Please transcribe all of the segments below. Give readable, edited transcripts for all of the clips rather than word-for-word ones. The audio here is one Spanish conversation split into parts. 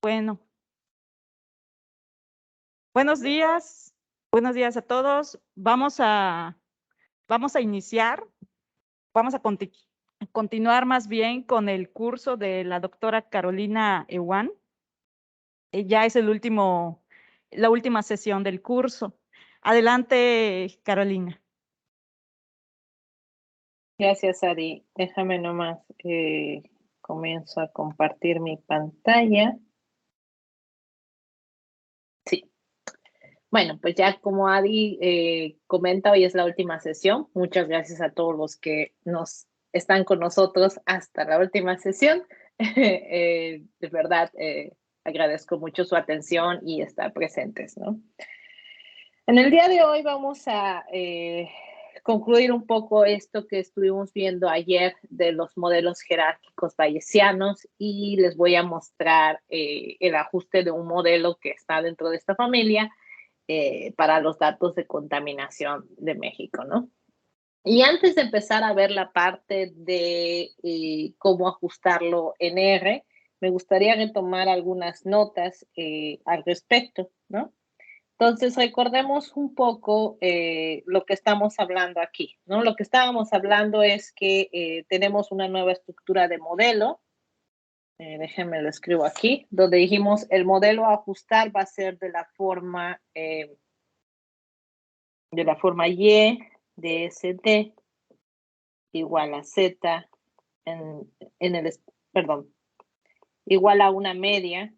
Bueno, buenos días a todos. Vamos a iniciar, vamos a continuar más bien con el curso de la doctora Carolina Ewan. Ya es la última sesión del curso. Adelante, Carolina. Gracias, Ari. Déjame nomás, comienzo a compartir mi pantalla. Sí. Bueno, pues ya como Ari comenta, hoy es la última sesión. Muchas gracias a todos los que están con nosotros hasta la última sesión. De verdad, agradezco mucho su atención y estar presentes, ¿no? En el día de hoy vamos a concluir un poco esto que estuvimos viendo ayer de los modelos jerárquicos bayesianos y les voy a mostrar el ajuste de un modelo que está dentro de esta familia para los datos de contaminación de México, ¿no? Y antes de empezar a ver la parte de cómo ajustarlo en R, me gustaría retomar algunas notas al respecto, ¿no? Entonces, recordemos un poco lo que estamos hablando aquí, ¿no? Lo que estábamos hablando es que tenemos una nueva estructura de modelo. Déjenme lo escribo aquí, donde dijimos el modelo a ajustar va a ser de la forma Y de ST igual a Z igual a una media,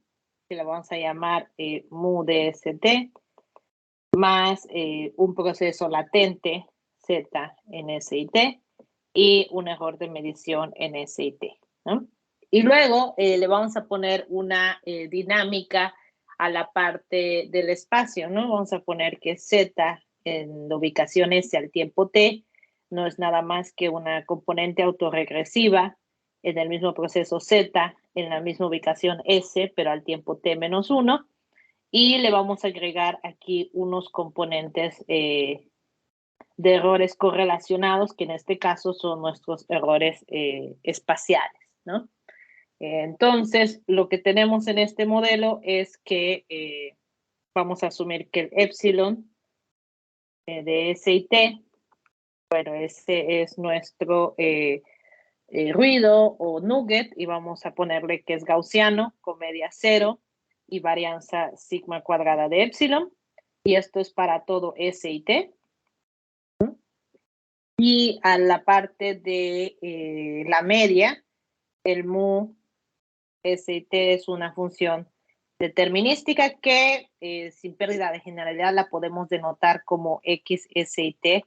que la vamos a llamar mu de ST, más un proceso latente Z en SIT y un error de medición en SIT, ¿no? Y luego le vamos a poner una dinámica a la parte del espacio, ¿no? Vamos a poner que Z en la ubicación S al tiempo T no es nada más que una componente autorregresiva en el mismo proceso Z en la misma ubicación S, pero al tiempo T menos 1. Y le vamos a agregar aquí unos componentes de errores correlacionados, que en este caso son nuestros errores espaciales, ¿no? Entonces, lo que tenemos en este modelo es que vamos a asumir que el epsilon de S y T, bueno, ese es nuestro ruido o nugget, y vamos a ponerle que es gaussiano con media 0 y varianza sigma cuadrada de epsilon, y esto es para todo S y T. Y a la parte de la media, el mu S y T es una función determinística que sin pérdida de generalidad la podemos denotar como X, S y T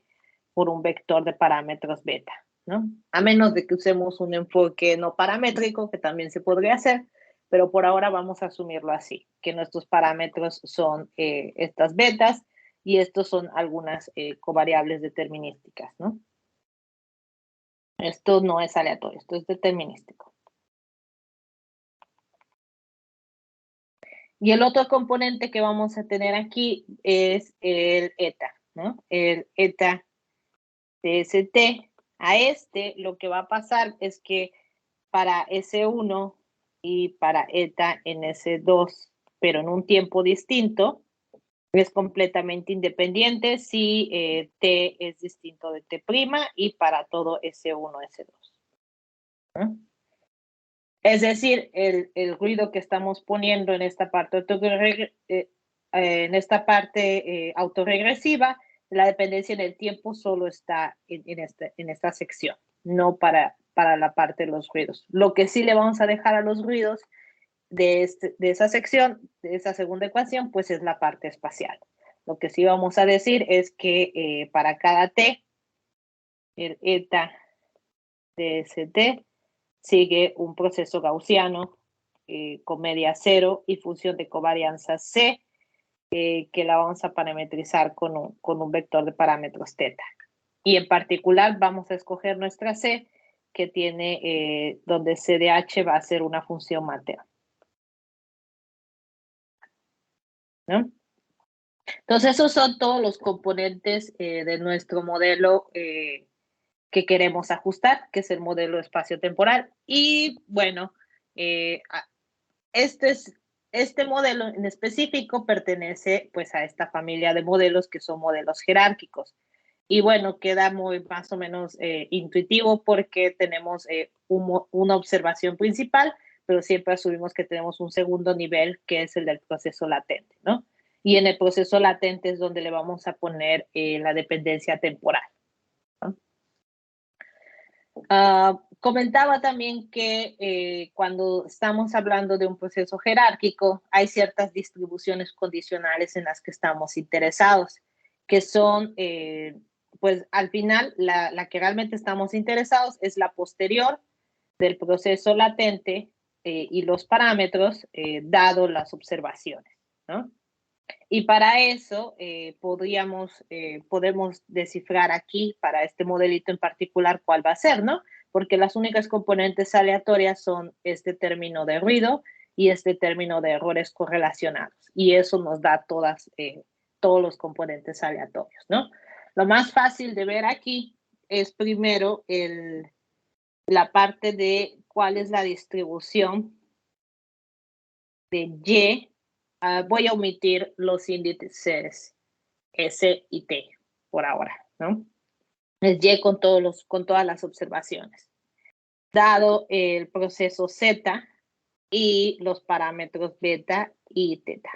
por un vector de parámetros beta, ¿no? A menos de que usemos un enfoque no paramétrico, que también se podría hacer, pero por ahora vamos a asumirlo así, que nuestros parámetros son estas betas y estos son algunas covariables determinísticas, ¿no? Esto no es aleatorio, esto es determinístico. Y el otro componente que vamos a tener aquí es el eta, ¿no? El eta de ST. A este lo que va a pasar es que para S1 y para eta en S2, pero en un tiempo distinto, es completamente independiente si T es distinto de T' y para todo S1, S2. ¿no? Es decir, el ruido que estamos poniendo en esta parte autorregresiva, la dependencia en el tiempo solo está en esta sección, no para la parte de los ruidos. Lo que sí le vamos a dejar a los ruidos de esa sección, de esa segunda ecuación, pues es la parte espacial. Lo que sí vamos a decir es que para cada T, el eta de ST sigue un proceso gaussiano con media 0 y función de covarianza C, que la vamos a parametrizar con un vector de parámetros θ. Y en particular vamos a escoger nuestra C, que tiene donde C de H va a ser una función materna. ¿No? Entonces, esos son todos los componentes de nuestro modelo que queremos ajustar, que es el modelo espacio-temporal. Y bueno, este es este modelo en específico pertenece pues a esta familia de modelos que son modelos jerárquicos. Y bueno, queda muy más o menos intuitivo porque tenemos una observación principal, pero siempre asumimos que tenemos un segundo nivel que es el del proceso latente, ¿no? Y en el proceso latente es donde le vamos a poner la dependencia temporal, ¿no? Comentaba también que cuando estamos hablando de un proceso jerárquico, hay ciertas distribuciones condicionales en las que estamos interesados, que son, pues al final, la que realmente estamos interesados es la posterior del proceso latente y los parámetros, dado las observaciones, ¿no? Y para eso podemos descifrar aquí, para este modelito en particular, cuál va a ser, ¿no? Porque las únicas componentes aleatorias son este término de ruido y este término de errores correlacionados. Y eso nos da todos los componentes aleatorios, ¿no? Lo más fácil de ver aquí es primero la parte de cuál es la distribución de Y. Voy a omitir los índices S y T por ahora, ¿no? Es Y con todas las observaciones. Dado el proceso Z y los parámetros beta y teta,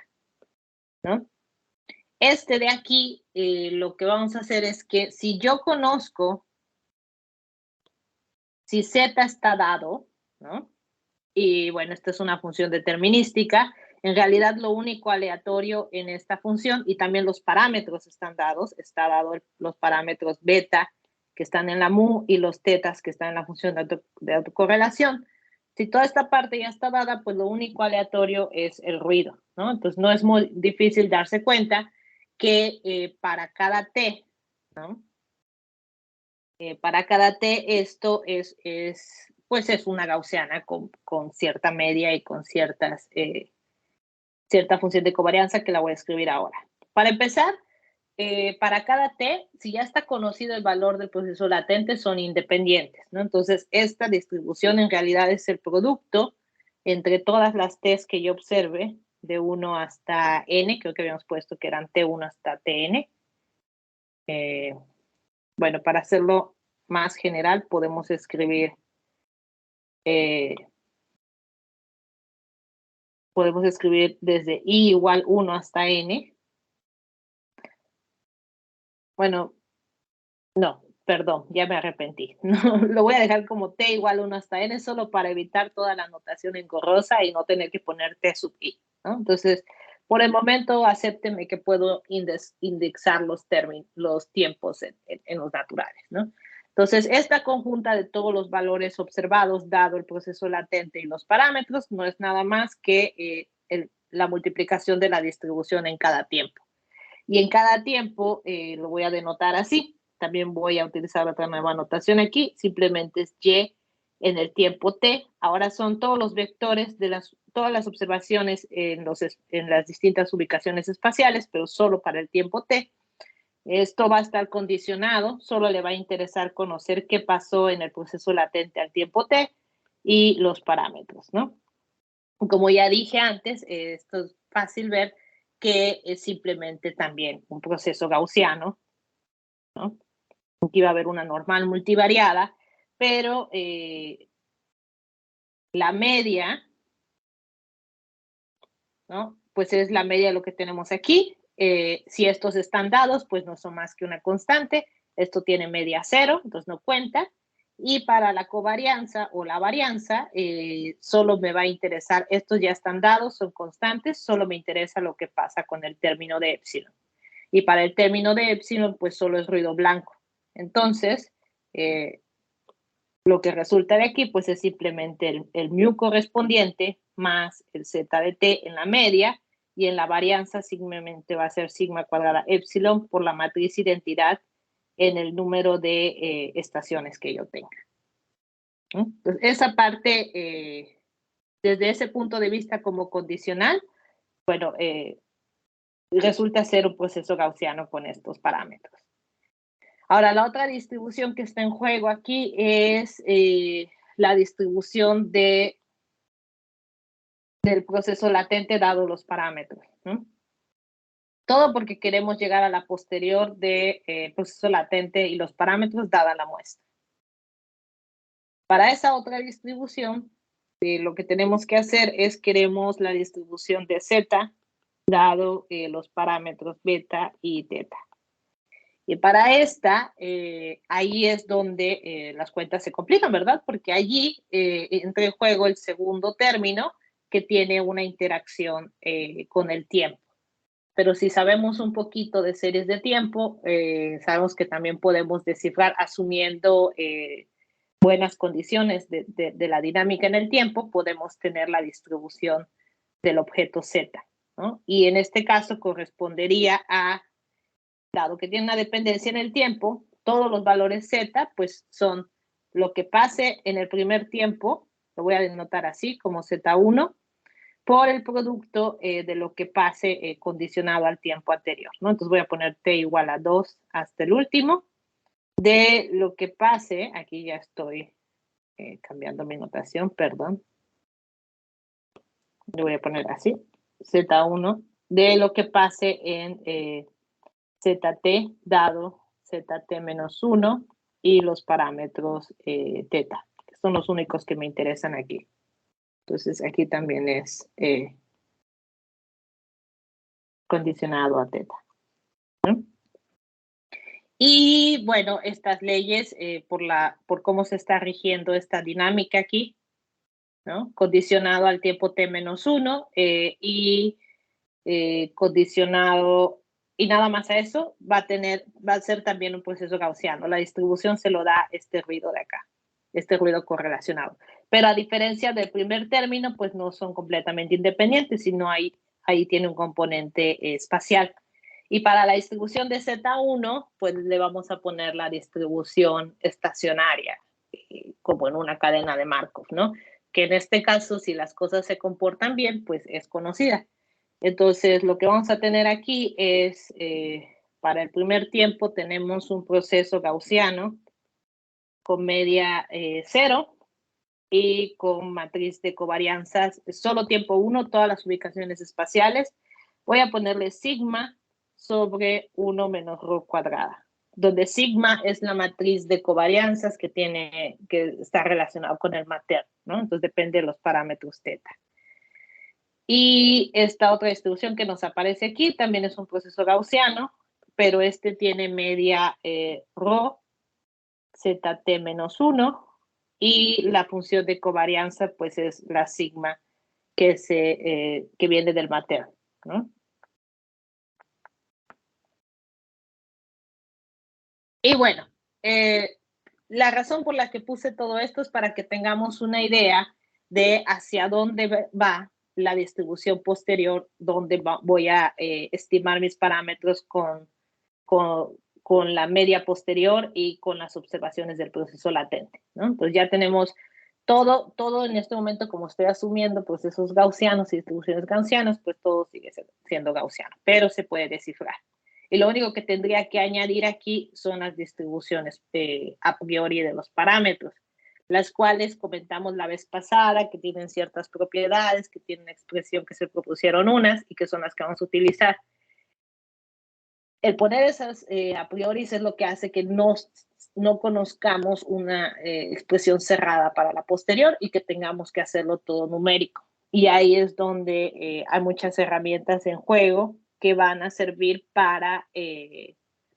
¿no? Este de aquí, lo que vamos a hacer es que si yo conozco si Z está dado, ¿no? Y bueno, esta es una función determinística. En realidad, lo único aleatorio en esta función, y también los parámetros están dados, está dado los parámetros beta que están en la mu y los tetas que están en la función de autocorrelación. Si toda esta parte ya está dada, pues lo único aleatorio es el ruido, ¿no? Entonces no es muy difícil darse cuenta que para cada t, ¿no? Para cada t esto pues es una gaussiana con cierta media y con cierta función de covarianza que la voy a escribir ahora. Para empezar, para cada t, si ya está conocido el valor del proceso latente, son independientes, ¿no? Entonces, esta distribución en realidad es el producto entre todas las t's que yo observe, de 1 hasta n, creo que habíamos puesto que eran t1 hasta tn. Bueno, para hacerlo más general, podemos escribir desde i igual 1 hasta n. Bueno, no, perdón, ya me arrepentí. No, lo voy a dejar como t igual 1 hasta n, solo para evitar toda la notación engorrosa y no tener que poner t sub i, ¿no? Entonces, por el momento, acépteme que puedo indexar los tiempos en los naturales, ¿no? Entonces, esta conjunta de todos los valores observados, dado el proceso latente y los parámetros, no es nada más que la multiplicación de la distribución en cada tiempo. Y en cada tiempo lo voy a denotar así. También voy a utilizar otra nueva notación aquí. Simplemente es Y en el tiempo T. Ahora son todos los vectores de todas las observaciones en las distintas ubicaciones espaciales, pero solo para el tiempo T. Esto va a estar condicionado, solo le va a interesar conocer qué pasó en el proceso latente al tiempo T y los parámetros, ¿no? Como ya dije antes, esto es fácil ver que es simplemente también un proceso gaussiano, ¿no? Aquí va a haber una normal multivariada, pero la media, ¿no? Pues es la media de lo que tenemos aquí. Si estos están dados, pues no son más que una constante. Esto tiene media 0, entonces no cuenta. Y para la covarianza o la varianza, solo me va a interesar, estos ya están dados, son constantes, solo me interesa lo que pasa con el término de epsilon. Y para el término de epsilon, pues solo es ruido blanco. Entonces, lo que resulta de aquí, pues es simplemente el mu correspondiente más el z de t en la media, y en la varianza simplemente va a ser sigma cuadrada epsilon por la matriz identidad en el número de estaciones que yo tenga. Entonces, esa parte, desde ese punto de vista como condicional, bueno, resulta ser un proceso gaussiano con estos parámetros. Ahora, la otra distribución que está en juego aquí es la distribución de del proceso latente dado los parámetros, ¿no? Todo porque queremos llegar a la posterior del proceso latente y los parámetros dada la muestra. Para esa otra distribución, lo que tenemos que hacer es queremos la distribución de z dado los parámetros beta y teta. Y para esta, ahí es donde las cuentas se complican, ¿verdad? Porque allí entra en juego el segundo término que tiene una interacción con el tiempo. Pero si sabemos un poquito de series de tiempo, sabemos que también podemos descifrar asumiendo buenas condiciones de la dinámica en el tiempo, podemos tener la distribución del objeto z, ¿no? Y en este caso correspondería a, dado que tiene una dependencia en el tiempo, todos los valores z pues son lo que pase en el primer tiempo, lo voy a denotar así como z1, por el producto de lo que pase condicionado al tiempo anterior, ¿no? Entonces voy a poner t igual a 2 hasta el último, de lo que pase, aquí ya estoy cambiando mi notación, perdón, le voy a poner así, z1, de lo que pase en zt dado zt menos 1 y los parámetros teta, que son los únicos que me interesan aquí. Entonces aquí también es condicionado a teta, ¿no? Y bueno, estas leyes, por cómo se está rigiendo esta dinámica aquí, ¿no? Condicionado al tiempo t menos 1 y condicionado, y nada más a eso, va a ser también un proceso gaussiano. La distribución se lo da este ruido de acá, este ruido correlacionado. Pero a diferencia del primer término, pues no son completamente independientes, sino ahí tiene un componente espacial. Y para la distribución de Z1, pues le vamos a poner la distribución estacionaria, como en una cadena de Markov, ¿no? Que en este caso, si las cosas se comportan bien, pues es conocida. Entonces, lo que vamos a tener aquí es, para el primer tiempo, tenemos un proceso gaussiano con media 0 y con matriz de covarianzas, solo tiempo 1, todas las ubicaciones espaciales. Voy a ponerle sigma sobre 1 menos rho cuadrada, donde sigma es la matriz de covarianzas que está relacionado con el materno, ¿no? Entonces depende de los parámetros teta. Y esta otra distribución que nos aparece aquí también es un proceso gaussiano, pero este tiene media rho zt menos 1 y la función de covarianza pues es la sigma que viene del materno, ¿no? Y bueno, la razón por la que puse todo esto es para que tengamos una idea de hacia dónde va la distribución posterior, donde voy a estimar mis parámetros con la media posterior y con las observaciones del proceso latente, ¿no? Entonces ya tenemos todo en este momento, como estoy asumiendo procesos gaussianos y distribuciones gaussianas, pues todo sigue siendo gaussiano, pero se puede descifrar. Y lo único que tendría que añadir aquí son las distribuciones a priori de los parámetros, las cuales comentamos la vez pasada, que tienen ciertas propiedades, que tienen una expresión que se propusieron unas y que son las que vamos a utilizar. El poner esas a priori es lo que hace que no conozcamos una expresión cerrada para la posterior y que tengamos que hacerlo todo numérico. Y ahí es donde hay muchas herramientas en juego que van a servir para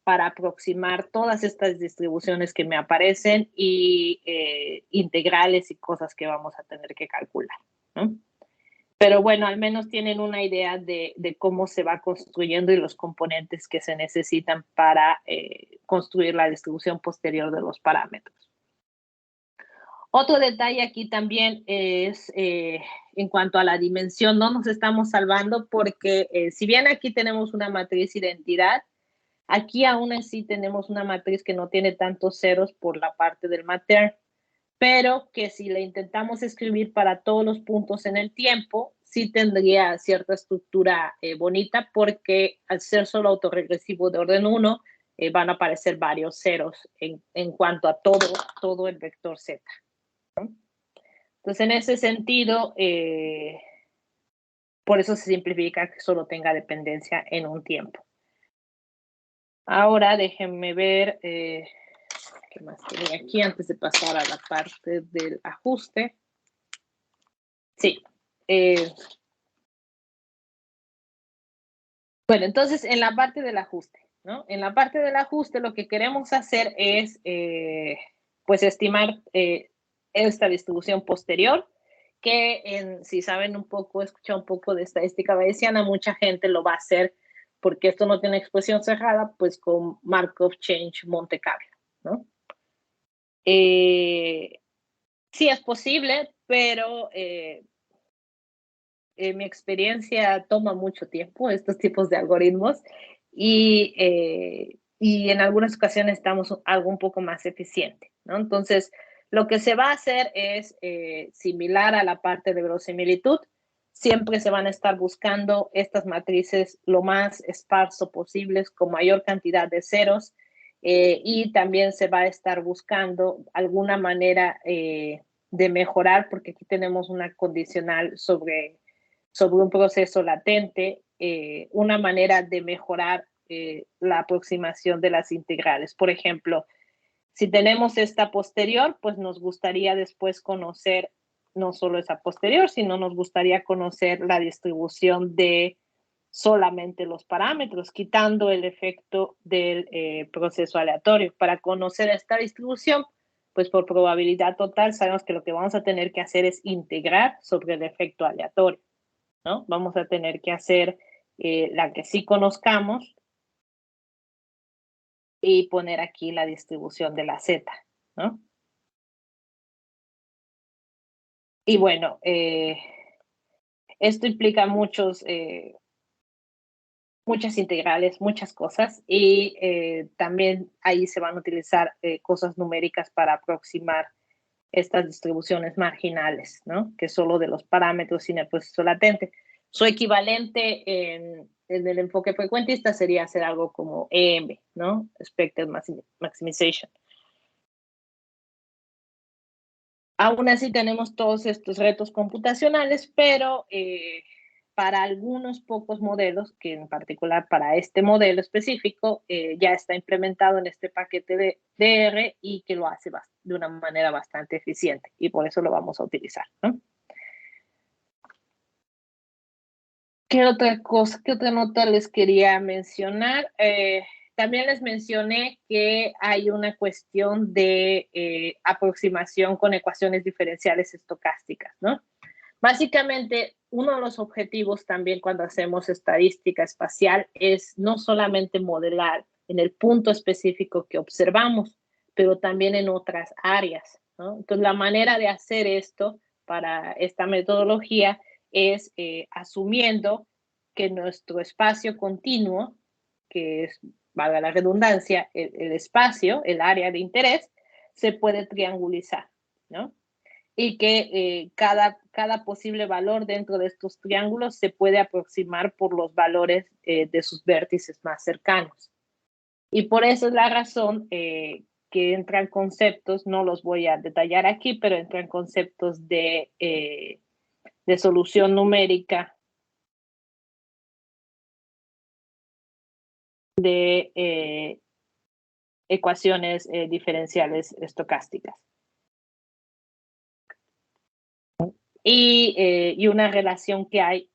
aproximar todas estas distribuciones que me aparecen y integrales y cosas que vamos a tener que calcular, ¿no? Pero bueno, al menos tienen una idea de cómo se va construyendo y los componentes que se necesitan para construir la distribución posterior de los parámetros. Otro detalle aquí también es en cuanto a la dimensión, no nos estamos salvando porque si bien aquí tenemos una matriz identidad, aquí aún así tenemos una matriz que no tiene tantos ceros por la parte del mater, pero que si la intentamos escribir para todos los puntos en el tiempo, sí tendría cierta estructura bonita porque al ser solo autorregresivo de orden 1, van a aparecer varios ceros en cuanto a todo el vector Z, ¿no? Entonces, en ese sentido, Por eso se simplifica que solo tenga dependencia en un tiempo. Ahora déjenme ver qué más tenía aquí antes de pasar a la parte del ajuste. Sí. Bueno, entonces en la parte del ajuste, ¿no? En la parte del ajuste lo que queremos hacer es, pues, estimar esta distribución posterior, que si saben un poco, escuchan un poco de estadística bayesiana, mucha gente lo va a hacer porque esto no tiene expresión cerrada, pues con Markov Chain Monte Carlo, ¿no? Sí es posible, pero en mi experiencia toma mucho tiempo estos tipos de algoritmos y en algunas ocasiones estamos algo un poco más eficiente, ¿no? Entonces, lo que se va a hacer es similar a la parte de verosimilitud. Siempre se van a estar buscando estas matrices lo más esparso posibles, con mayor cantidad de ceros, y también se va a estar buscando alguna manera de mejorar, porque aquí tenemos una condicional sobre un proceso latente, una manera de mejorar la aproximación de las integrales. Por ejemplo, si tenemos esta posterior, pues nos gustaría después conocer no solo esa posterior, sino nos gustaría conocer la distribución de solamente los parámetros, quitando el efecto del proceso aleatorio. Para conocer esta distribución, pues por probabilidad total sabemos que lo que vamos a tener que hacer es integrar sobre el efecto aleatorio, ¿no? Vamos a tener que hacer la que sí conozcamos y poner aquí la distribución de la Z, ¿no? Y bueno, esto implica muchas integrales, muchas cosas, y también ahí se van a utilizar cosas numéricas para aproximar estas distribuciones marginales, ¿no? Que solo de los parámetros sin el proceso latente. Su equivalente en el enfoque frecuentista sería hacer algo como EM, ¿no? Expected Maximization. Aún así tenemos todos estos retos computacionales, pero para algunos pocos modelos, que en particular para este modelo específico, ya está implementado en este paquete de DR y que lo hace de una manera bastante eficiente, y por eso lo vamos a utilizar, ¿no? ¿Qué otra cosa, qué otra nota les quería mencionar? También les mencioné que hay una cuestión de aproximación con ecuaciones diferenciales estocásticas, ¿no? Básicamente, uno de los objetivos también cuando hacemos estadística espacial es no solamente modelar en el punto específico que observamos, pero también en otras áreas, ¿no? Entonces, la manera de hacer esto para esta metodología es asumiendo que nuestro espacio continuo, que es, valga la redundancia, el espacio, el área de interés, se puede triangulizar, ¿no? Y que cada posible valor dentro de estos triángulos se puede aproximar por los valores de sus vértices más cercanos. Y por eso es la razón que entran conceptos, no los voy a detallar aquí, pero entran conceptos de solución numérica, de ecuaciones diferenciales estocásticas. Y una relación que hay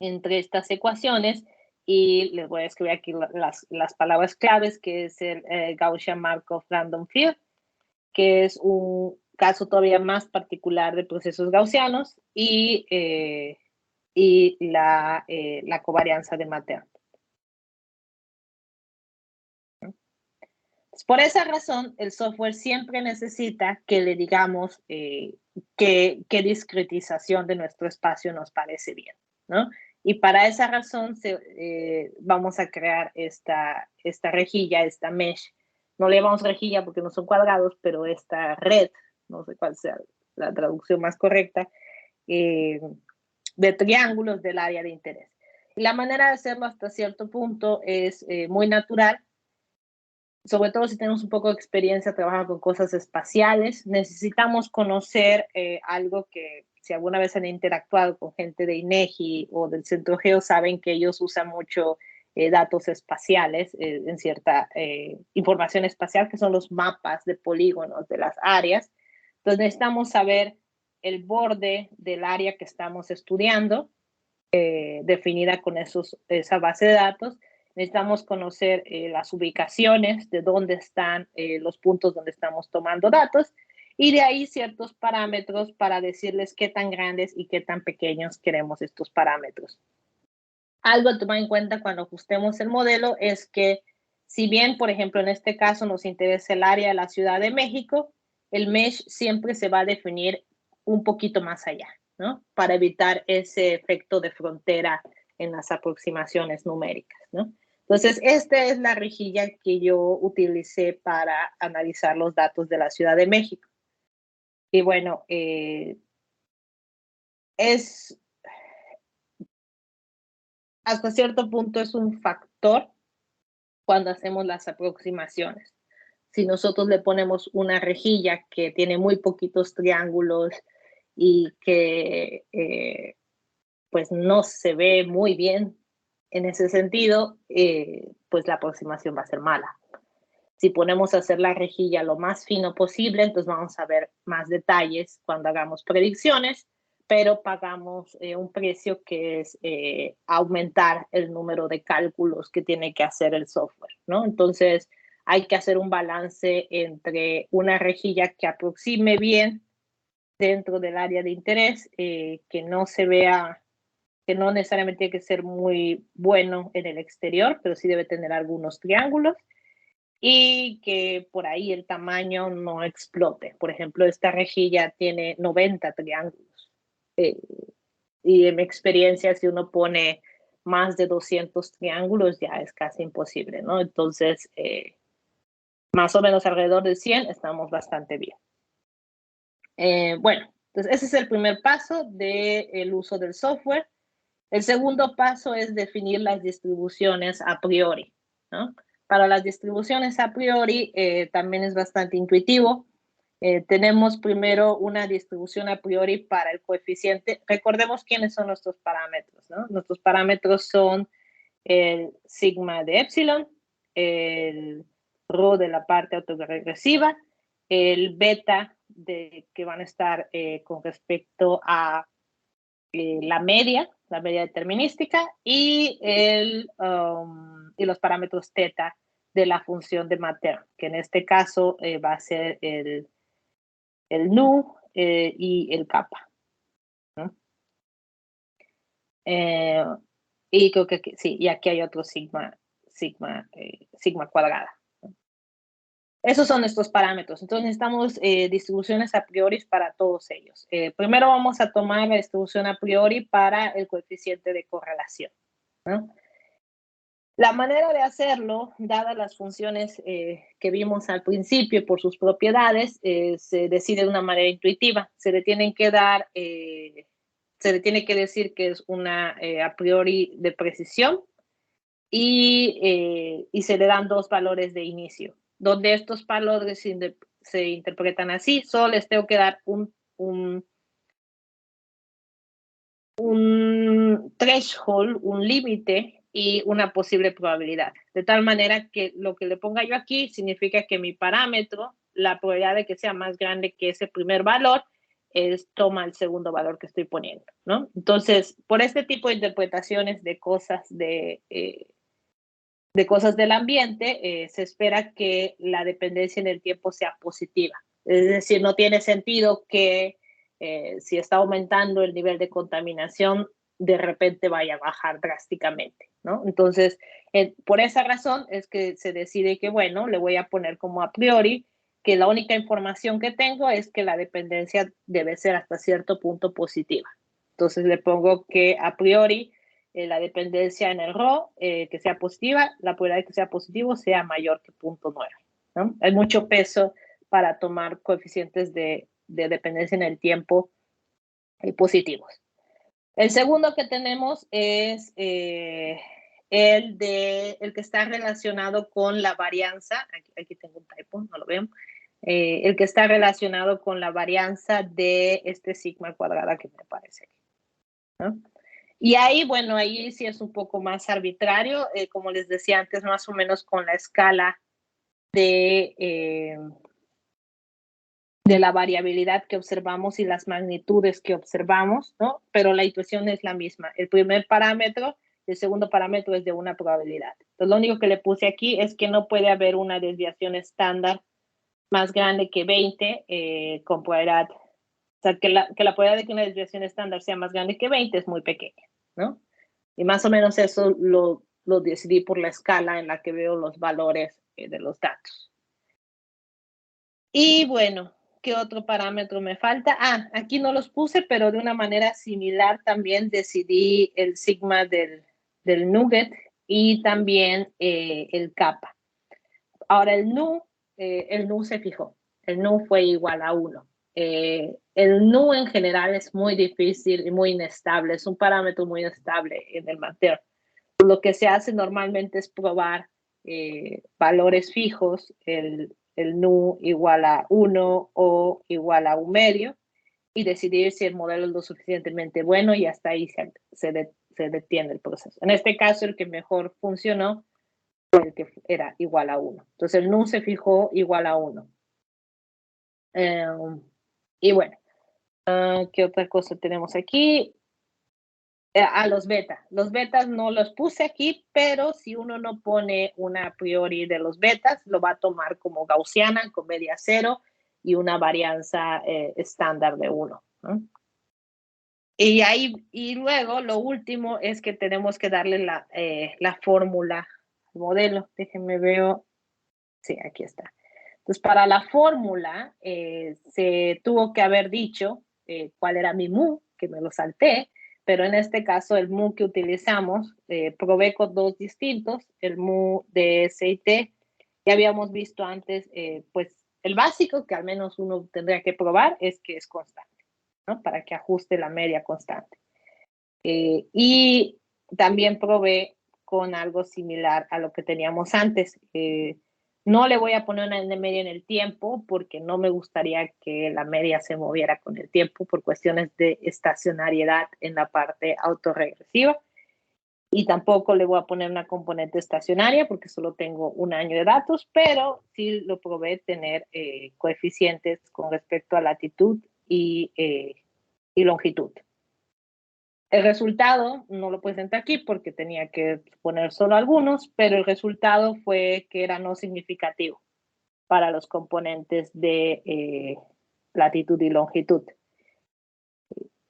entre estas ecuaciones, y les voy a escribir aquí las palabras claves, que es el Gaussian-Markov Random Field, que es un caso todavía más particular de procesos gaussianos, y la covarianza de Matern. Por esa razón, el software siempre necesita que le digamos qué discretización de nuestro espacio nos parece bien, ¿no? Y para esa razón vamos a crear esta rejilla, esta mesh. No le llamamos rejilla porque no son cuadrados, pero esta red, no sé cuál sea la traducción más correcta, de triángulos del área de interés. Y la manera de hacerlo hasta cierto punto es muy natural. sobre todo si tenemos un poco de experiencia trabajando con cosas espaciales, necesitamos conocer algo que si alguna vez han interactuado con gente de INEGI o del Centro Geo, saben que ellos usan mucho datos espaciales en cierta información espacial, que son los mapas de polígonos de las áreas. Entonces necesitamos saber el borde del área que estamos estudiando, definida con esa base de datos. Necesitamos conocer las ubicaciones de dónde están los puntos donde estamos tomando datos y de ahí ciertos parámetros para decirles qué tan grandes y qué tan pequeños queremos estos parámetros. Algo a tomar en cuenta cuando ajustemos el modelo es que si bien, por ejemplo, en este caso nos interesa el área de la Ciudad de México, el mesh siempre se va a definir un poquito más allá, ¿no? Para evitar ese efecto de frontera en las aproximaciones numéricas, ¿no? Entonces, esta es la rejilla que yo utilicé para analizar los datos de la Ciudad de México. Y bueno, hasta cierto punto es un factor cuando hacemos las aproximaciones. Si nosotros le ponemos una rejilla que tiene muy poquitos triángulos y que pues no se ve muy bien en ese sentido, pues la aproximación va a ser mala. Si ponemos a hacer la rejilla lo más fino posible, entonces vamos a ver más detalles cuando hagamos predicciones, pero pagamos un precio que es aumentar el número de cálculos que tiene que hacer el software, ¿no? Entonces hay que hacer un balance entre una rejilla que aproxime bien dentro del área de interés, que no se vea, que no necesariamente tiene que ser muy bueno en el exterior, pero sí debe tener algunos triángulos y que por ahí el tamaño no explote. Por ejemplo, esta rejilla tiene 90 triángulos. Y en mi experiencia, si uno pone más de 200 triángulos, ya es casi imposible, ¿no? Entonces, más o menos alrededor de 100 estamos bastante bien. Bueno, entonces ese es el primer paso del uso del software. El segundo paso es definir las distribuciones a priori, ¿no? Para las distribuciones a priori también es bastante intuitivo. Tenemos primero una distribución a priori para el coeficiente. Recordemos quiénes son nuestros parámetros, ¿no? Nuestros parámetros son el sigma de epsilon, el rho de la parte autoregresiva, el beta que van a estar con respecto a la media determinística y los parámetros teta de la función de Matern, que en este caso va a ser el nu y el kappa, ¿no? Y creo que sí, y aquí hay otro sigma cuadrada. Esos son estos parámetros. Entonces necesitamos distribuciones a priori para todos ellos. Primero vamos a tomar la distribución a priori para el coeficiente de correlación, ¿no? La manera de hacerlo, dadas las funciones que vimos al principio por sus propiedades, se decide de una manera intuitiva. Se le tiene que decir que es una a priori de precisión y se le dan dos valores de inicio, donde estos valores se interpretan así. Solo les tengo que dar un threshold, un límite y una posible probabilidad. De tal manera que lo que le ponga yo aquí significa que mi parámetro, la probabilidad de que sea más grande que ese primer valor, toma el segundo valor que estoy poniendo, ¿no? Entonces, por este tipo de interpretaciones de cosas del ambiente, se espera que la dependencia en el tiempo sea positiva. Es decir, no tiene sentido que si está aumentando el nivel de contaminación, de repente vaya a bajar drásticamente, ¿no? Entonces, por esa razón es que se decide que, bueno, le voy a poner como a priori que la única información que tengo es que la dependencia debe ser hasta cierto punto positiva. Entonces le pongo que a priori la dependencia en el rho, que sea positiva, la probabilidad de que sea positivo sea mayor que 0.9, ¿no? Hay mucho peso para tomar coeficientes de dependencia en el tiempo positivos. El segundo que tenemos es el que está relacionado con la varianza, aquí tengo un typo, no lo veo, el que está relacionado con la varianza de este sigma cuadrada que me aparece aquí, ¿no? Y ahí, bueno, ahí sí es un poco más arbitrario, como les decía antes, más o menos con la escala de la variabilidad que observamos y las magnitudes que observamos, ¿no? Pero la intuición es la misma. El primer parámetro, el segundo parámetro es de una probabilidad. Entonces, lo único que le puse aquí es que no puede haber una desviación estándar más grande que 20 con probabilidad. O sea, que la probabilidad de que una desviación estándar sea más grande que 20 es muy pequeña, ¿no? Y más o menos eso lo decidí por la escala en la que veo los valores de los datos. Y bueno, ¿qué otro parámetro me falta? Ah, aquí no los puse, pero de una manera similar también decidí el sigma del nugget y también el kappa. Ahora el nu se fijó, el nu fue igual a 1. El nu en general es muy difícil y muy inestable, es un parámetro muy inestable en el MATER. Lo que se hace normalmente es probar valores fijos, el nu igual a 1 o igual a 1 medio, y decidir si el modelo es lo suficientemente bueno y hasta ahí se detiene el proceso. En este caso, el que mejor funcionó fue el que era igual a 1. Entonces, el nu se fijó igual a 1. Y bueno, ¿qué otra cosa tenemos aquí? A los betas. Los betas no los puse aquí, pero si uno no pone una a priori de los betas, lo va a tomar como gaussiana, con media cero y una varianza estándar de 1, ¿no? Y luego lo último es que tenemos que darle la fórmula al modelo. Déjenme ver. Sí, aquí está. Entonces, para la fórmula se tuvo que haber dicho cuál era mi mu, que me lo salté, pero en este caso el mu que utilizamos, probé con dos distintos, el mu de S y T. Ya habíamos visto antes, pues el básico que al menos uno tendría que probar es que es constante, ¿no? Para que ajuste la media constante. Y también probé con algo similar a lo que teníamos antes. No le voy a poner una media en el tiempo porque no me gustaría que la media se moviera con el tiempo por cuestiones de estacionariedad en la parte autorregresiva. Y tampoco le voy a poner una componente estacionaria porque solo tengo un año de datos, pero sí lo probé tener coeficientes con respecto a latitud y longitud. El resultado no lo presenté aquí porque tenía que poner solo algunos, pero el resultado fue que era no significativo para los componentes de latitud y longitud.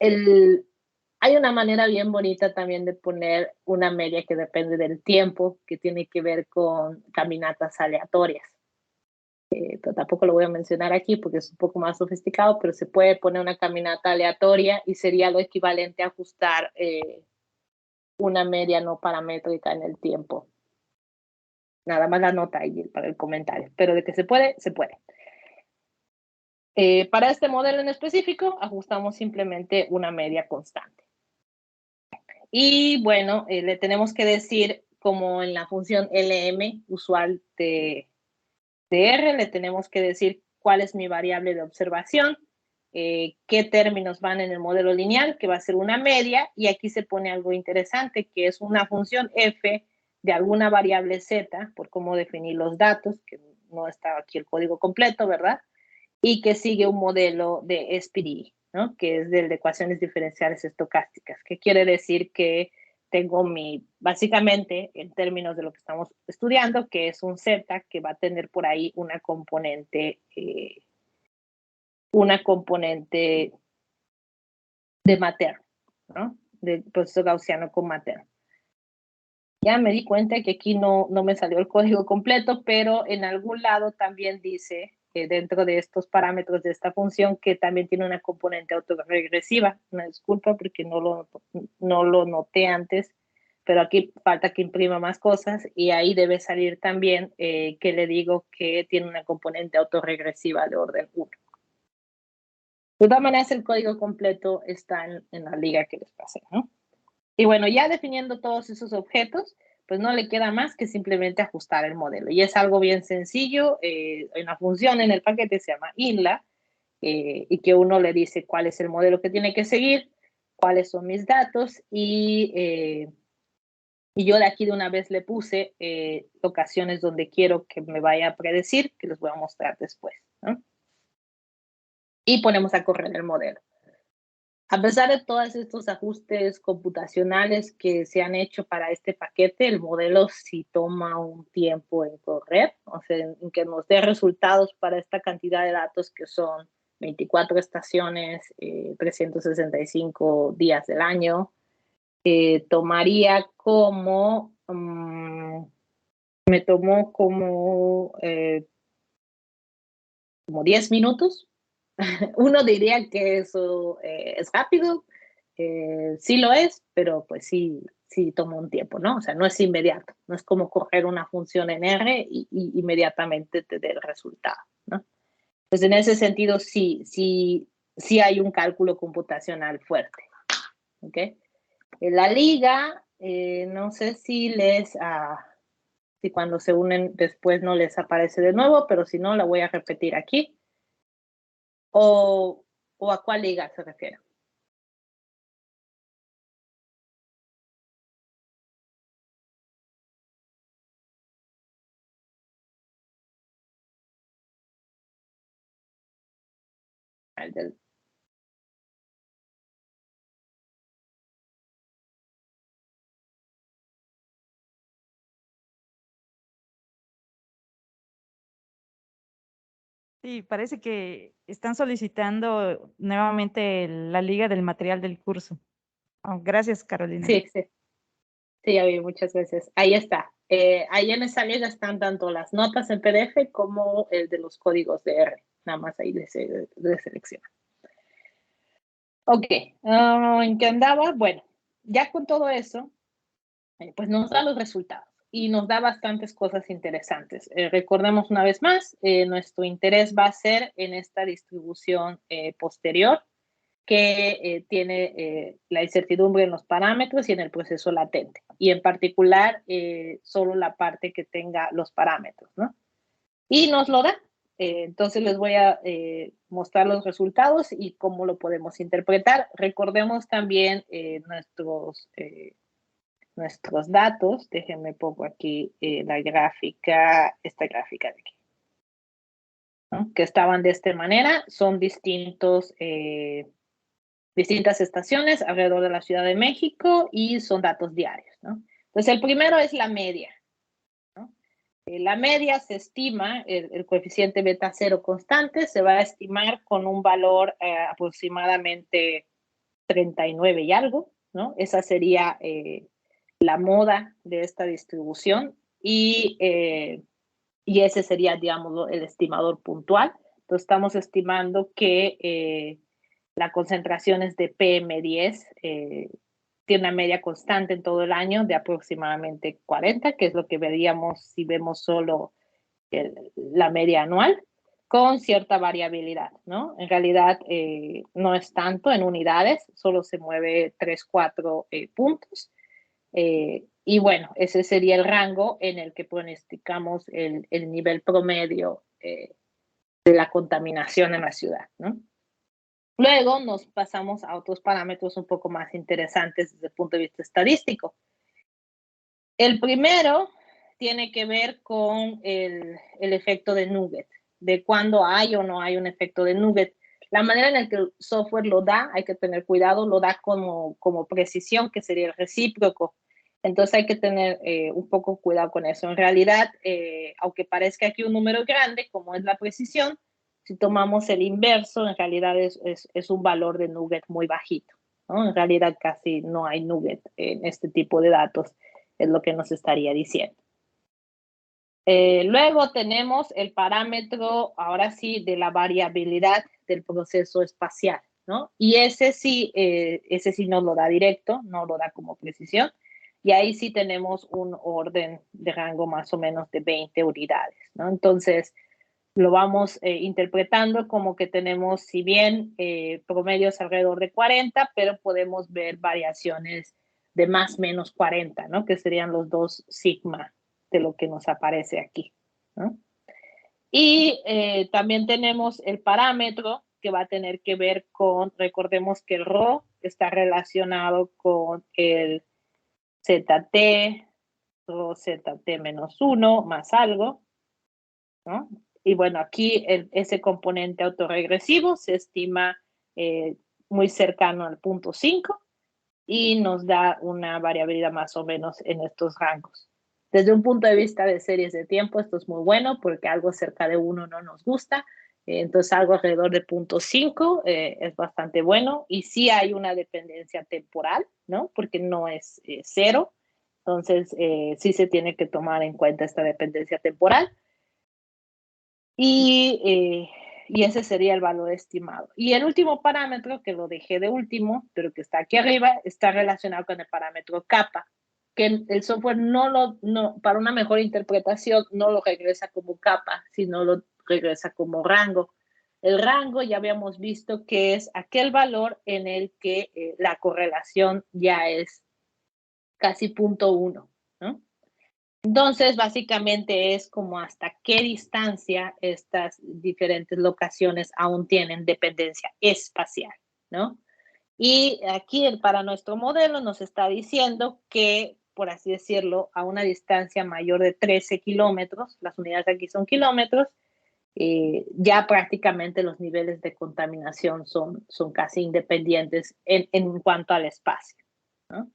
Hay una manera bien bonita también de poner una media que depende del tiempo, que tiene que ver con caminatas aleatorias. Pero tampoco lo voy a mencionar aquí porque es un poco más sofisticado, pero se puede poner una caminata aleatoria y sería lo equivalente a ajustar una media no paramétrica en el tiempo. Nada más la nota ahí para el comentario, pero de que se puede, se puede. Para este modelo en específico, ajustamos simplemente una media constante. Y bueno, le tenemos que decir, como en la función LM usual de R, le tenemos que decir cuál es mi variable de observación, qué términos van en el modelo lineal, que va a ser una media, y aquí se pone algo interesante, que es una función f de alguna variable z, por cómo definir los datos, que no está aquí el código completo, ¿verdad? Y que sigue un modelo de SPDE, ¿no? Que es del de ecuaciones diferenciales estocásticas, que quiere decir que tengo básicamente, en términos de lo que estamos estudiando, que es un Z que va a tener por ahí una componente de materno, ¿no? Del proceso gaussiano con materno. Ya me di cuenta que aquí no me salió el código completo, pero en algún lado también dice, dentro de estos parámetros de esta función, que también tiene una componente autorregresiva. Una disculpa porque no lo noté antes, pero aquí falta que imprima más cosas y ahí debe salir también que le digo que tiene una componente autorregresiva de orden 1. De todas maneras, el código completo está en la liga que les pasé, ¿no? Y bueno, ya definiendo todos esos objetos, pues no le queda más que simplemente ajustar el modelo. Y es algo bien sencillo, hay una función en el paquete, se llama inla, y que uno le dice cuál es el modelo que tiene que seguir, cuáles son mis datos, y yo de aquí de una vez le puse locaciones donde quiero que me vaya a predecir, que les voy a mostrar después, ¿no? Y ponemos a correr el modelo. A pesar de todos estos ajustes computacionales que se han hecho para este paquete, el modelo sí toma un tiempo en correr, o sea, en que nos dé resultados para esta cantidad de datos que son 24 estaciones, 365 días del año. Tomaría como, me tomó como 10 minutos. Uno diría que eso es rápido, sí lo es, pero pues sí, sí toma un tiempo, ¿no? O sea, no es inmediato, no es como coger una función en R y inmediatamente te dé el resultado, ¿no? Pues en ese sentido sí hay un cálculo computacional fuerte, ¿ok? En la liga, no sé si cuando se unen después no les aparece de nuevo, pero si no, la voy a repetir aquí. ¿O a cuál liga se refiere? Al del- Sí, parece que están solicitando nuevamente la liga del material del curso. Oh, gracias, Carolina. Sí, sí, sí, ya vi muchas veces. Ahí está. Ahí en esa liga están tanto las notas en PDF como el de los códigos de R. Nada más ahí de selección. Ok, ¿en qué andaba? Bueno, ya con todo eso, pues nos da los resultados y nos da bastantes cosas interesantes. Recordemos una vez más, nuestro interés va a ser en esta distribución posterior que tiene la incertidumbre en los parámetros y en el proceso latente. Y en particular, solo la parte que tenga los parámetros, ¿no? Y nos lo da. Entonces les voy a mostrar los resultados y cómo lo podemos interpretar. Recordemos también nuestros datos. Déjenme pongo aquí la gráfica, esta gráfica de aquí, ¿no? Que estaban de esta manera. Son distintas estaciones alrededor de la Ciudad de México y son datos diarios, ¿no? Entonces el primero es la media, ¿no? La media se estima, el coeficiente beta cero constante se va a estimar con un valor aproximadamente 39 y algo, ¿no? Esa sería la moda de esta distribución y ese sería, digamos, el estimador puntual. Entonces estamos estimando que la concentración es de PM10, tiene una media constante en todo el año de aproximadamente 40, que es lo que veríamos si vemos solo la media anual, con cierta variabilidad, ¿no? En realidad no es tanto en unidades, solo se mueve 3, 4 puntos. Y bueno, ese sería el rango en el que pronosticamos el nivel promedio de la contaminación en la ciudad, ¿no? Luego nos pasamos a otros parámetros un poco más interesantes desde el punto de vista estadístico. El primero tiene que ver con el efecto de nugget, de cuándo hay o no hay un efecto de nugget. La manera en la que el software lo da, hay que tener cuidado, lo da como precisión, que sería el recíproco. Entonces hay que tener un poco cuidado con eso. En realidad, aunque parezca aquí un número grande, como es la precisión, si tomamos el inverso, en realidad es un valor de nugget muy bajito, ¿no? En realidad casi no hay nugget en este tipo de datos, es lo que nos estaría diciendo. Luego tenemos el parámetro, ahora sí, de la variabilidad del proceso espacial, ¿no? Y ese sí nos lo da directo, no lo da como precisión. Y ahí sí tenemos un orden de rango más o menos de 20 unidades, ¿no? Entonces, lo vamos interpretando como que tenemos, si bien promedios alrededor de 40, pero podemos ver variaciones de más menos 40, ¿no? Que serían los 2 sigma de lo que nos aparece aquí, ¿no? Y también tenemos el parámetro que va a tener que ver con, recordemos que el rho está relacionado con el ZT, rho ZT menos 1 más algo, ¿no? Y bueno, aquí ese componente autorregresivo se estima muy cercano al 0.5 y nos da una variabilidad más o menos en estos rangos. Desde un punto de vista de series de tiempo, esto es muy bueno porque algo cerca de 1 no nos gusta. Entonces, algo alrededor de 0.5 es bastante bueno. Y sí hay una dependencia temporal, ¿no? Porque no es 0. Entonces, sí se tiene que tomar en cuenta esta dependencia temporal. Y ese sería el valor estimado. Y el último parámetro, que lo dejé de último, pero que está aquí arriba, está relacionado con el parámetro kappa, que el software para una mejor interpretación no lo regresa como kappa, sino lo regresa como rango. El rango ya habíamos visto que es aquel valor en el que la correlación ya es casi 0.1, ¿no? Entonces, básicamente es como hasta qué distancia estas diferentes locaciones aún tienen dependencia espacial, ¿no? Y aquí para nuestro modelo nos está diciendo que, por así decirlo, a una distancia mayor de 13 kilómetros, las unidades aquí son kilómetros, ya prácticamente los niveles de contaminación son casi independientes en cuanto al espacio, ¿no?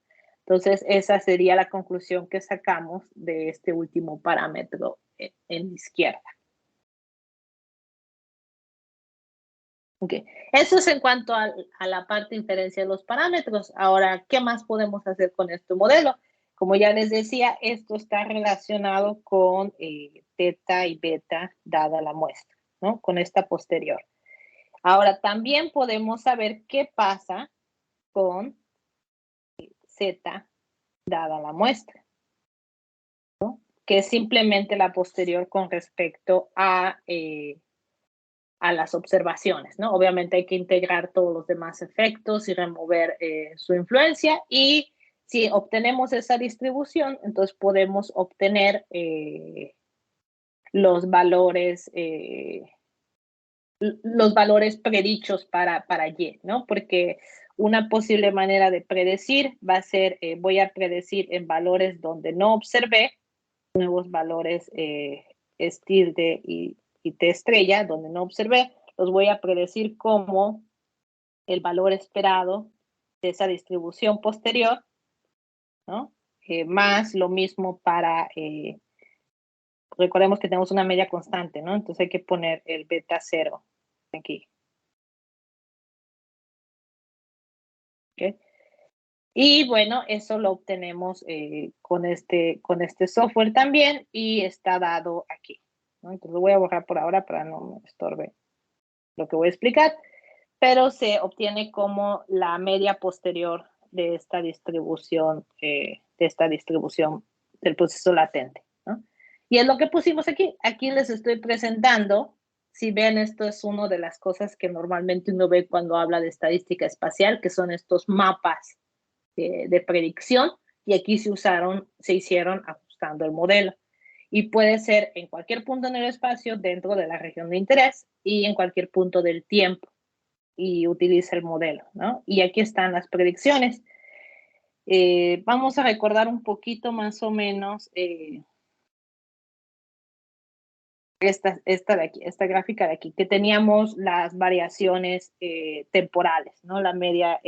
Entonces, esa sería la conclusión que sacamos de este último parámetro en la izquierda. Okay. Eso es en cuanto a la parte de inferencia de los parámetros. Ahora, ¿qué más podemos hacer con este modelo? Como ya les decía, esto está relacionado con teta y beta dada la muestra, ¿no? Con esta posterior. Ahora, también podemos saber qué pasa con z dada la muestra, ¿no? Que es simplemente la posterior con respecto a las observaciones, ¿no? Obviamente hay que integrar todos los demás efectos y remover su influencia, y si obtenemos esa distribución, entonces podemos obtener los valores predichos para Y, ¿no? Porque una posible manera de predecir va a ser, voy a predecir en valores donde no observé, nuevos valores tilde y T estrella, donde no observé, los voy a predecir como el valor esperado de esa distribución posterior, ¿no? Más lo mismo para, recordemos que tenemos una media constante, ¿no? Entonces hay que poner el beta 0 aquí. ¿Okay? Y bueno, eso lo obtenemos con este software también, y está dado aquí, ¿no? Entonces lo voy a borrar por ahora para no me estorbe lo que voy a explicar, pero se obtiene como la media posterior de esta distribución del proceso latente, ¿no? Y es lo que pusimos aquí. Aquí les estoy presentando. Si ven, esto es una de las cosas que normalmente uno ve cuando habla de estadística espacial, que son estos mapas de predicción, y aquí se hicieron ajustando el modelo. Y puede ser en cualquier punto en el espacio dentro de la región de interés y en cualquier punto del tiempo, y utiliza el modelo, ¿no? Y aquí están las predicciones. Vamos a recordar un poquito más o menos esta de aquí, esta gráfica de aquí, que teníamos las variaciones temporales, ¿no? La media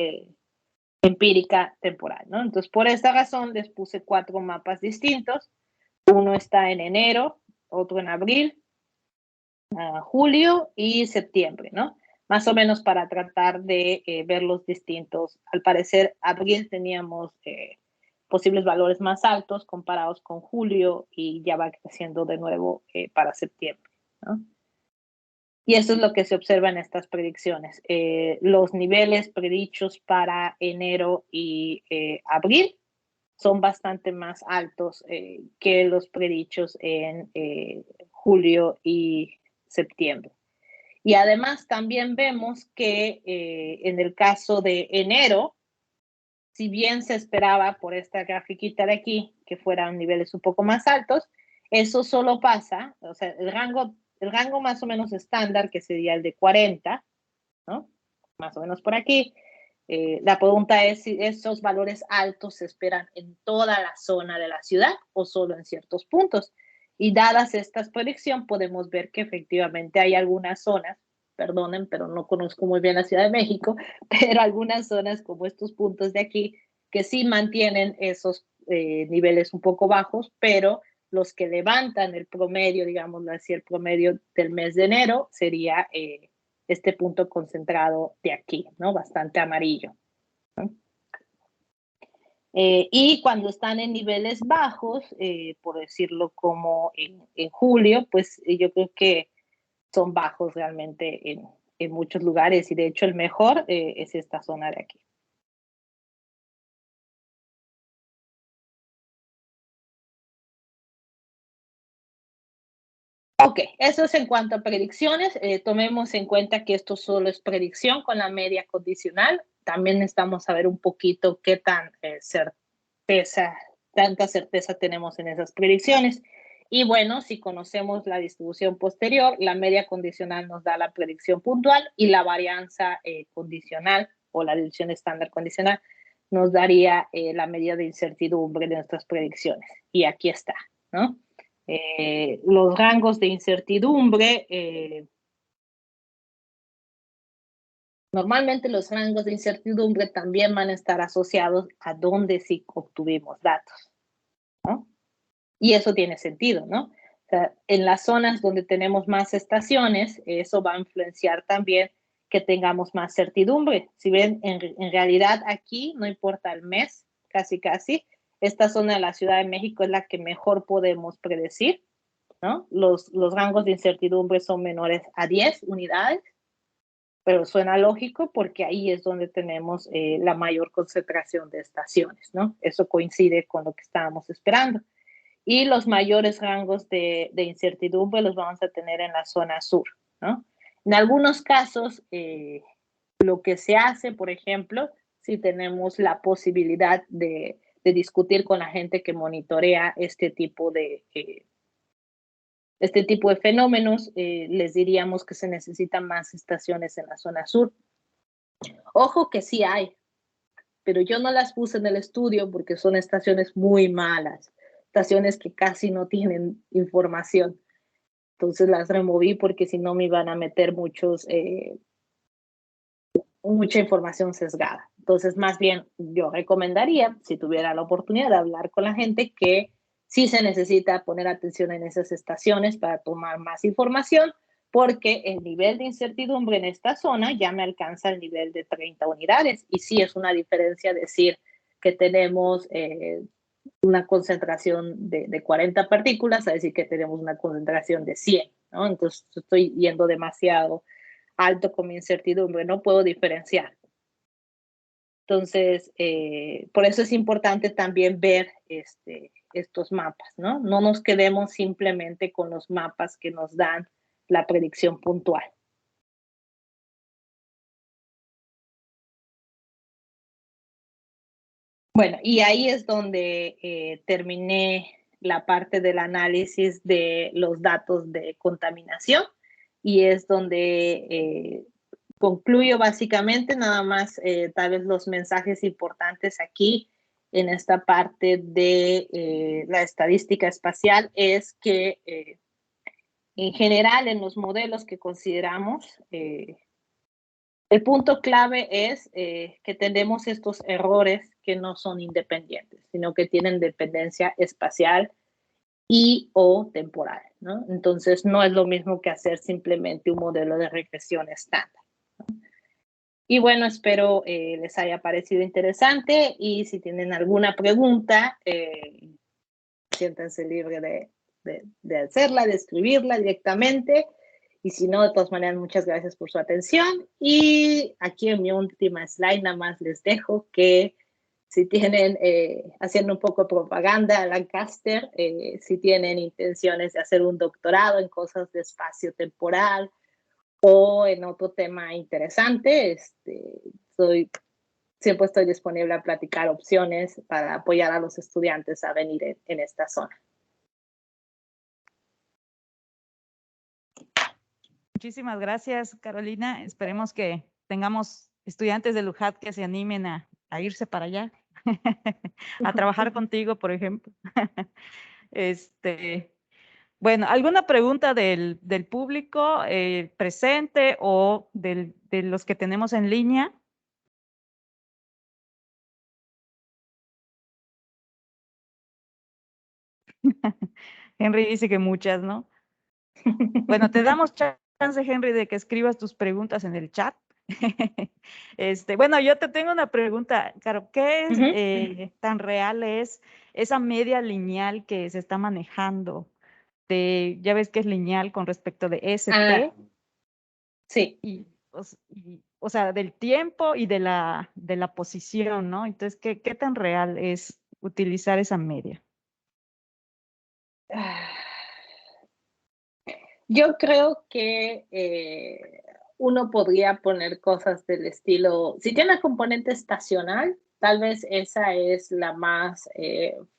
empírica temporal, ¿no? Entonces, por esta razón les puse 4 mapas distintos. Uno está en enero, otro en abril, julio y septiembre, ¿no? Más o menos para tratar de ver los distintos. Al parecer, abril teníamos posibles valores más altos comparados con julio, y ya va creciendo de nuevo para septiembre, ¿no? Y eso es lo que se observa en estas predicciones. Los niveles predichos para enero y abril son bastante más altos que los predichos en julio y septiembre. Y además también vemos que en el caso de enero, si bien se esperaba por esta grafiquita de aquí que fueran niveles un poco más altos, eso solo pasa, o sea, el rango más o menos estándar, que sería el de 40, ¿no? Más o menos por aquí. La pregunta es si esos valores altos se esperan en toda la zona de la ciudad o solo en ciertos puntos. Y dadas estas predicciones, podemos ver que efectivamente hay algunas zonas, perdonen, pero no conozco muy bien la Ciudad de México, pero algunas zonas como estos puntos de aquí que sí mantienen esos niveles un poco bajos, pero los que levantan el promedio, digamos así, el promedio del mes de enero sería este punto concentrado de aquí, ¿no? Bastante amarillo, ¿no? Y cuando están en niveles bajos, por decirlo como en julio, pues yo creo que son bajos realmente en muchos lugares y de hecho el mejor es esta zona de aquí. Ok, eso es en cuanto a predicciones. Tomemos en cuenta que esto solo es predicción con la media condicional. También necesitamos saber un poquito qué tan tanta certeza tenemos en esas predicciones. Y bueno, si conocemos la distribución posterior, la media condicional nos da la predicción puntual y la varianza condicional o la división estándar condicional nos daría la medida de incertidumbre de nuestras predicciones. Y aquí está, ¿no? Los rangos de incertidumbre, normalmente los rangos de incertidumbre también van a estar asociados a dónde sí obtuvimos datos, ¿no? Y eso tiene sentido, ¿no? O sea, en las zonas donde tenemos más estaciones, eso va a influenciar también que tengamos más certidumbre. Si ven, en realidad aquí, no importa el mes, casi, esta zona de la Ciudad de México es la que mejor podemos predecir, ¿no? Los rangos de incertidumbre son menores a 10 unidades, pero suena lógico porque ahí es donde tenemos la mayor concentración de estaciones, ¿no? Eso coincide con lo que estábamos esperando. Y los mayores rangos de incertidumbre los vamos a tener en la zona sur, ¿no? En algunos casos, lo que se hace, por ejemplo, si tenemos la posibilidad de discutir con la gente que monitorea este tipo de fenómenos, les diríamos que se necesitan más estaciones en la zona sur. Ojo que sí hay, pero yo no las puse en el estudio porque son estaciones muy malas, estaciones que casi no tienen información. Entonces las removí porque si no me iban a meter mucha información sesgada. Entonces, más bien, yo recomendaría, si tuviera la oportunidad de hablar con la gente, que sí se necesita poner atención en esas estaciones para tomar más información, porque el nivel de incertidumbre en esta zona ya me alcanza el nivel de 30 unidades. Y sí es una diferencia decir que tenemos una concentración de 40 partículas a decir que tenemos una concentración de 100, ¿no? Entonces estoy yendo demasiado alto con mi incertidumbre, no puedo diferenciar. Entonces, por eso es importante también ver estos mapas, ¿no? No nos quedemos simplemente con los mapas que nos dan la predicción puntual. Bueno, y ahí es donde terminé la parte del análisis de los datos de contaminación y es donde concluyo básicamente nada más tal vez los mensajes importantes aquí en esta parte de la estadística espacial es que en general en los modelos que consideramos el punto clave es que tenemos estos errores que no son independientes, sino que tienen dependencia espacial y o temporal, ¿no? Entonces no es lo mismo que hacer simplemente un modelo de regresión estándar. Y bueno, espero les haya parecido interesante y si tienen alguna pregunta, siéntanse libre de hacerla, de escribirla directamente. Y si no, de todas maneras, muchas gracias por su atención. Y aquí en mi última slide nada más les dejo que si tienen, haciendo un poco de propaganda a Lancaster, si tienen intenciones de hacer un doctorado en cosas de espacio temporal, o en otro tema interesante, siempre estoy disponible a platicar opciones para apoyar a los estudiantes a venir en esta zona. Muchísimas gracias, Carolina. Esperemos que tengamos estudiantes de Lujat que se animen a irse para allá, a trabajar contigo, por ejemplo. Bueno, ¿alguna pregunta del público presente o de los que tenemos en línea? Henry dice que muchas, ¿no? Bueno, te damos chance, Henry, de que escribas tus preguntas en el chat. Bueno, yo te tengo una pregunta, Caro. ¿Qué es tan real es esa media lineal que se está manejando? Ya ves que es lineal con respecto de ST. Sí. O sea, del tiempo y de la posición, ¿no? Entonces, ¿qué tan real es utilizar esa media? Yo creo que uno podría poner cosas del estilo, si tiene componente estacional, tal vez esa es la más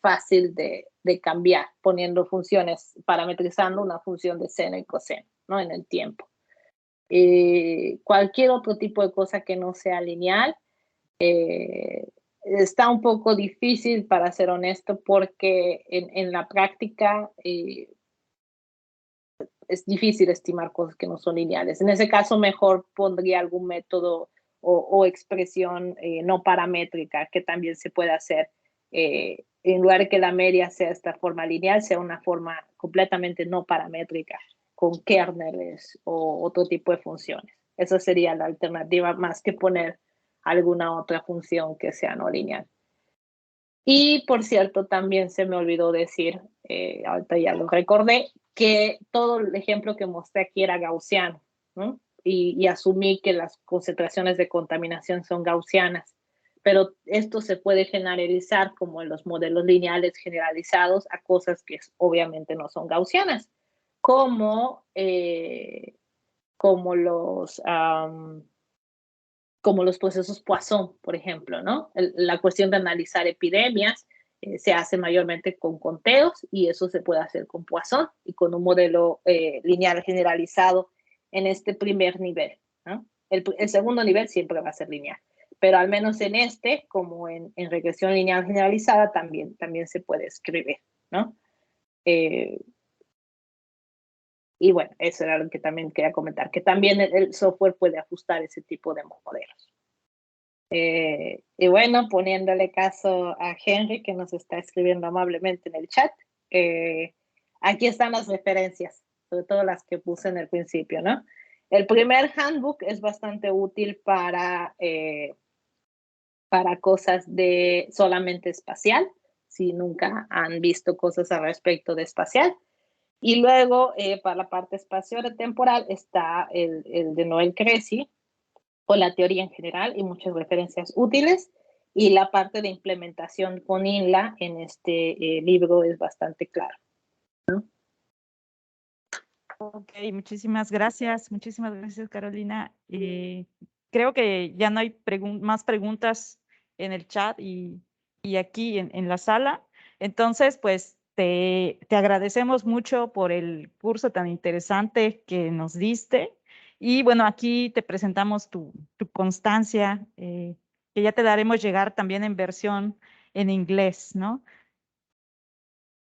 fácil de cambiar, poniendo funciones, parametrizando una función de seno y coseno, ¿no? En el tiempo. Cualquier otro tipo de cosa que no sea lineal, está un poco difícil, para ser honesto, porque en la práctica es difícil estimar cosas que no son lineales. En ese caso, mejor pondría algún método o expresión no paramétrica que también se puede hacer. En lugar de que la media sea esta forma lineal, sea una forma completamente no paramétrica, con kernels o otro tipo de funciones. Esa sería la alternativa, más que poner alguna otra función que sea no lineal. Y por cierto, también se me olvidó decir, ahorita ya lo recordé, que todo el ejemplo que mostré aquí era gaussiano, ¿no? Y asumí que las concentraciones de contaminación son gaussianas, pero esto se puede generalizar, como en los modelos lineales generalizados, a cosas que obviamente no son gaussianas, como los procesos Poisson, por ejemplo, ¿no? La cuestión de analizar epidemias se hace mayormente con conteos, y eso se puede hacer con Poisson y con un modelo lineal generalizado en este primer nivel, ¿no? El segundo nivel siempre va a ser lineal, pero al menos en como en regresión lineal generalizada, también se puede escribir, ¿no? Y bueno, eso era lo que también quería comentar, que también el software puede ajustar ese tipo de modelos. Y bueno, poniéndole caso a Henry, que nos está escribiendo amablemente en el chat, aquí están las referencias, sobre todo las que puse en el principio, ¿no? El primer handbook es bastante útil para cosas de solamente espacial, si nunca han visto cosas al respecto de espacial. Y luego, para la parte espacio-temporal, está el de Noel Cressy, o la teoría en general, y muchas referencias útiles. Y la parte de implementación con INLA en este libro es bastante clara, ¿no? Ok, muchísimas gracias, Carolina. Creo que ya no hay más preguntas en el chat y aquí en la sala. Entonces, pues te agradecemos mucho por el curso tan interesante que nos diste. Y bueno, aquí te presentamos tu constancia, que ya te daremos llegar también en versión en inglés, ¿no?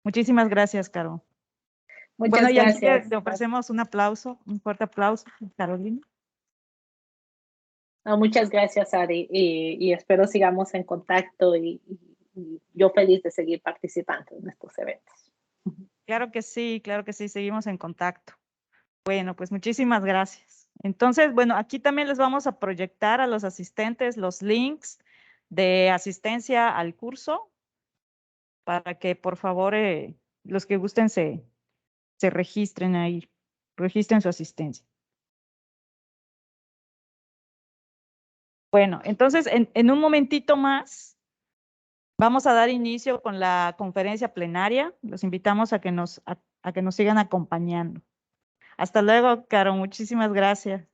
Muchísimas gracias, Caro. Muchas Bueno, y aquí gracias. le ofrecemos un aplauso, un fuerte aplauso, Carolina. No, muchas gracias, Ari, y espero sigamos en contacto, y yo feliz de seguir participando en estos eventos. Claro que sí, seguimos en contacto. Bueno, pues muchísimas gracias. Entonces, bueno, aquí también les vamos a proyectar a los asistentes los links de asistencia al curso para que por favor los que gusten se registren ahí, registren su asistencia. Bueno, entonces en un momentito más vamos a dar inicio con la conferencia plenaria. Los invitamos a que nos sigan acompañando. Hasta luego, Caro. Muchísimas gracias.